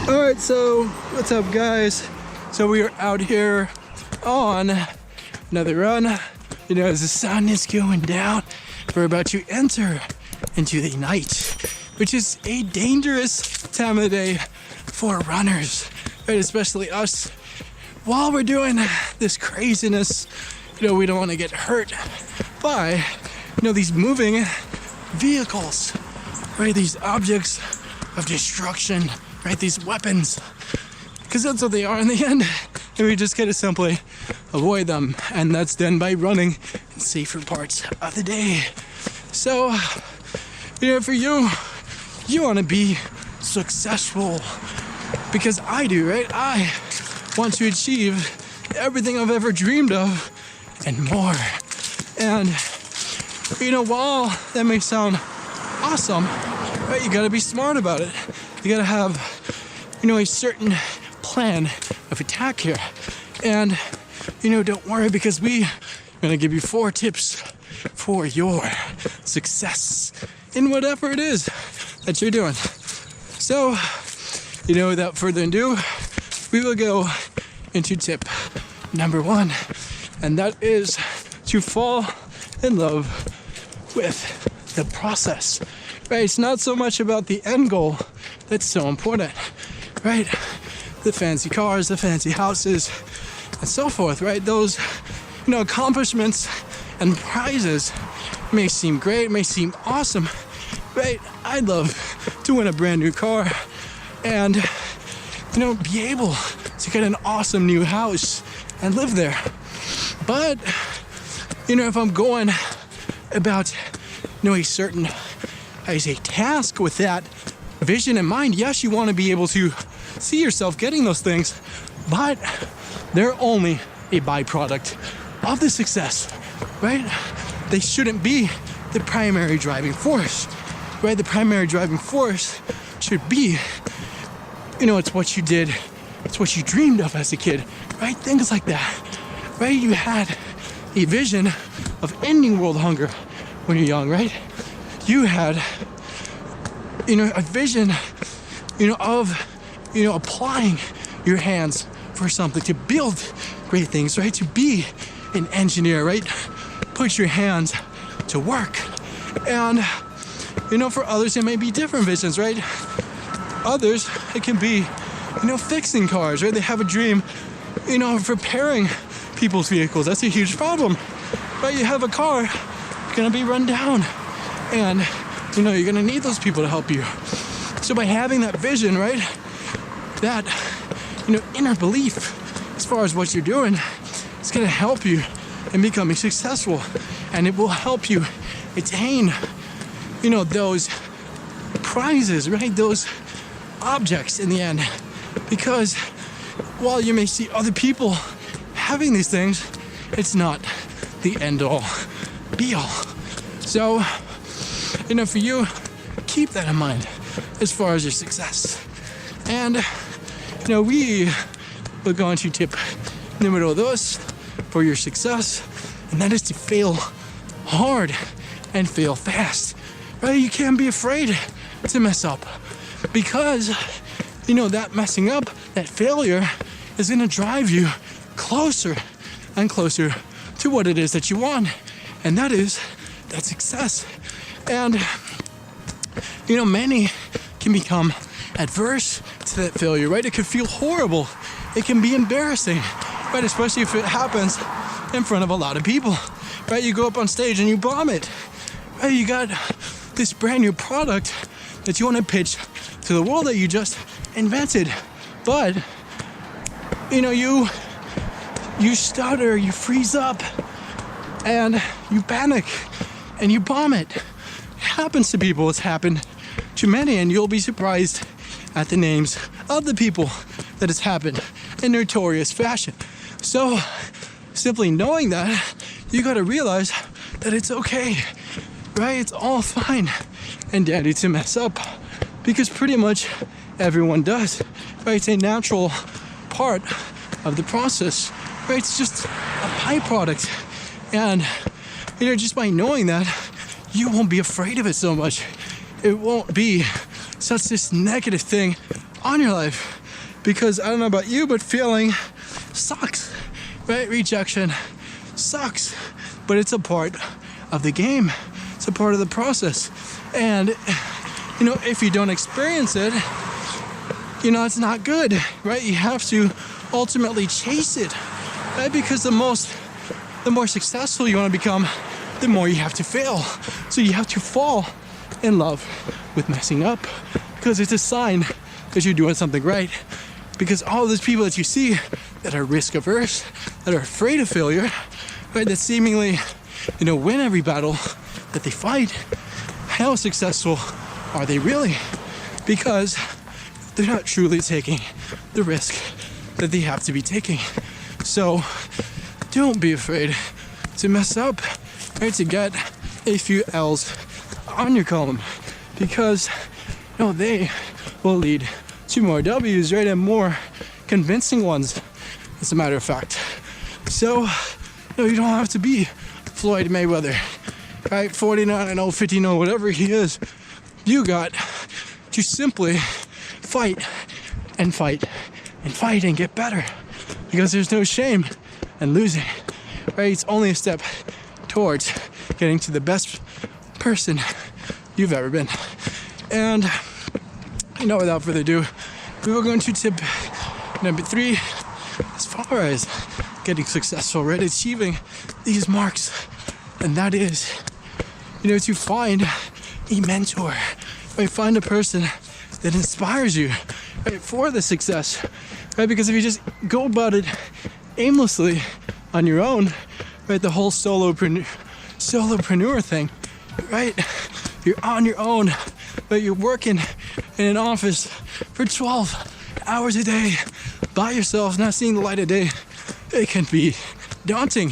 All right, so what's up, guys? So we are out here on another run. You know, as the sun is going down, we're about to enter into the night, which is a dangerous time of the day for runners, right? Especially us. While we're doing this craziness, you know, we don't want to get hurt by, you know, these moving vehicles, right? These objects of destruction, right? These weapons, because that's what they are in the end. And we just gotta simply avoid them, and that's done by running in safer parts of the day. So, you know, for you want to be successful, because I do, right? I want to achieve everything I've ever dreamed of and more. And, you know, while that may sound awesome, right, you gotta be smart about it. You gotta have, you know, a certain plan of attack here. And, you know, don't worry, because we're gonna give you 4 tips for your success in whatever it is that you're doing. So, you know, without further ado, we will go into tip number 1, and that is to fall in love with the process, right? It's not so much about the end goal that's so important, right? The fancy cars, the fancy houses, and so forth, right? Those, you know, accomplishments and prizes may seem great, may seem awesome, right? I'd love to win a brand new car and, you know, be able to get an awesome new house and live there. But, you know, if I'm going about, you know, a certain, I say, task with that vision in mind, yes, you want to be able to see yourself getting those things, but they're only a byproduct of the success, right? They shouldn't be the primary driving force, right? The primary driving force should be, you know, it's what you did, it's what you dreamed of as a kid, right? Things like that, right? You had a vision of ending world hunger when you're young, right? You had, you know, a vision, you know, of, you know, applying your hands for something, to build great things, right? To be an engineer, right? Put your hands to work. And, you know, for others, it may be different visions, right? Others, it can be, you know, fixing cars, right? They have a dream, you know, of repairing people's vehicles. That's a huge problem, right? You have a car, it's gonna be run down, and, you know, you're gonna need those people to help you. So by having that vision, right, that, you know, inner belief as far as what you're doing, it's gonna help you in becoming successful, and it will help you attain, you know, those prizes, right? Those objects in the end. Because while you may see other people having these things, it's not the end all be all. So, you know, for you, keep that in mind as far as your success. And, you know, we will go on to tip numero 2 for your success, and that is to fail hard and fail fast, right? You can't be afraid to mess up, because, you know, that messing up, that failure is going to drive you closer and closer to what it is that you want, and that is that success. And, you know, many can become adverse to that failure, right? It can feel horrible. It can be embarrassing, right? Especially if it happens in front of a lot of people, right? You go up on stage and you bomb it, right? You got this brand new product that you want to pitch to the world that you just invented, but, you know, you stutter, you freeze up, and you panic, and you bomb it. It happens to people. It's happened to many, and you'll be surprised at the names of the people that it's happened in notorious fashion. So, simply knowing that, you gotta realize that it's okay, right? It's all fine and dandy to mess up, because pretty much everyone does, right? It's a natural part of the process, right? It's just a byproduct. And, you know, just by knowing that, you won't be afraid of it so much. It won't be such this negative thing on your life. Because I don't know about you, but failing sucks, right? Rejection sucks, but it's a part of the game. It's a part of the process. And, you know, if you don't experience it, you know, it's not good, right? You have to ultimately chase it, right? Because the more successful you want to become, the more you have to fail. So you have to fall in love with messing up, because it's a sign that you're doing something right. Because all those people that you see that are risk averse, that are afraid of failure, right, that seemingly, you know, win every battle that they fight, how successful are they really? Because they're not truly taking the risk that they have to be taking. So don't be afraid to mess up, right, to get a few L's on your column, because, you know, they will lead to more W's, right, and more convincing ones, as a matter of fact. So, you know, you don't have to be Floyd Mayweather, right, 49-0, 50-0, whatever he is. You got to simply fight and fight and fight and get better, because there's no shame in losing, right? It's only a step towards getting to the best person you've ever been. And, you know, without further ado, we will go into tip number 3 as far as getting successful, right? Achieving these marks. And that is, you know, to find a mentor, right? Find a person that inspires you, right, for the success, right? Because if you just go about it aimlessly on your own, right, the whole solopreneur thing, right? You're on your own, but you're working in an office for 12 hours a day by yourself, not seeing the light of day. It can be daunting,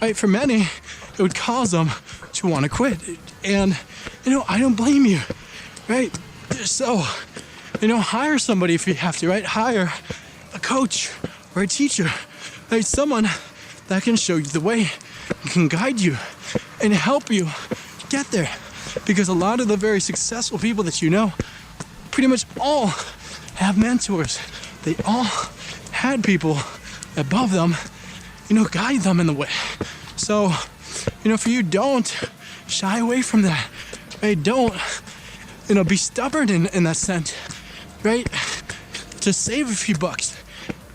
right? For many, it would cause them to want to quit. And, you know, I don't blame you, right? So, you know, hire somebody if you have to, right? Hire a coach or a teacher, right? Someone that can show you the way, can guide you and help you get there. Because a lot of the very successful people that you know, pretty much all have mentors. They all had people above them, you know, guide them in the way. So, you know, for you, don't shy away from that, right? Don't, you know, be stubborn in that sense, right? To save a few bucks,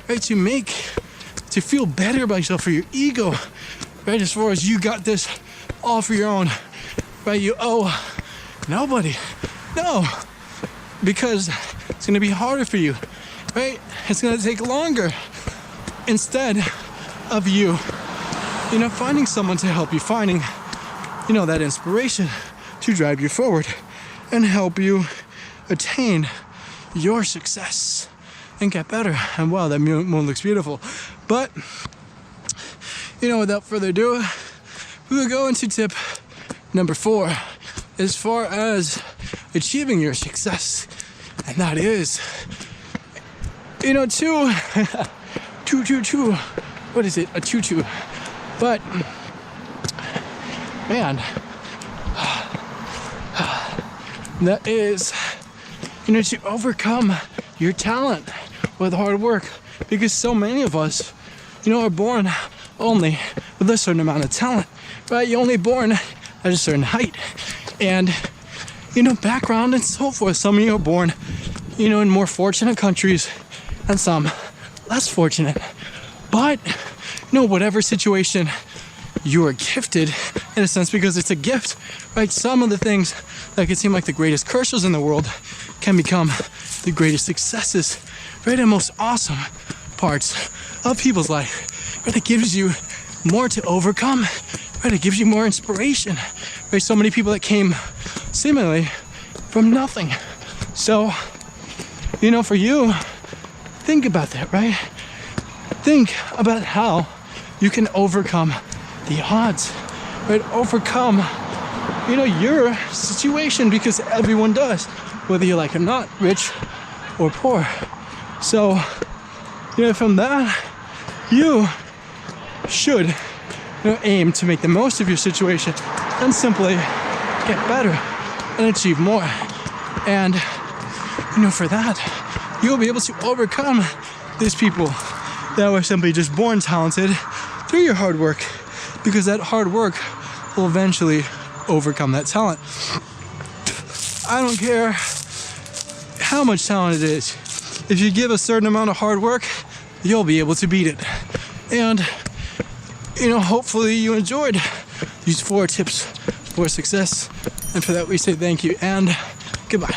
right? To feel better about yourself, for your ego, right? As far as you got this all for your own, right? You owe nobody. No, because it's gonna be harder for you, right? It's gonna take longer. Instead of you know, finding someone to help you, finding, you know, that inspiration to drive you forward and help you attain your success and get better. And wow, that moon looks beautiful. But, you know, without further ado, we will go into tip number 4 as far as achieving your success. And that is, you know, what is it? A tutu. But, man, that is, you know, to overcome your talent with hard work. Because so many of us, you know, are born only with a certain amount of talent, right? You're only born at a certain height and, you know, background and so forth. Some of you are born, you know, in more fortunate countries and some less fortunate. But, you know, whatever situation, you are gifted in a sense, because it's a gift, right? Some of the things that could seem like the greatest curses in the world can become the greatest successes, right? And most awesome parts of people's life, right? It gives you more to overcome, right? It gives you more inspiration, right? So many people that came seemingly from nothing. So, you know, for you, think about that, right? Think about how you can overcome the odds, right? Overcome, you know, your situation, because everyone does, whether you like it or not, rich or poor. So, you know, from that, you should, you know, aim to make the most of your situation and simply get better and achieve more. And, you know, for that, you'll be able to overcome these people that were simply just born talented through your hard work, because that hard work will eventually overcome that talent. I don't care how much talent it is. If you give a certain amount of hard work, you'll be able to beat it. And, hopefully you enjoyed these 4 tips for success. And for that, we say thank you and goodbye.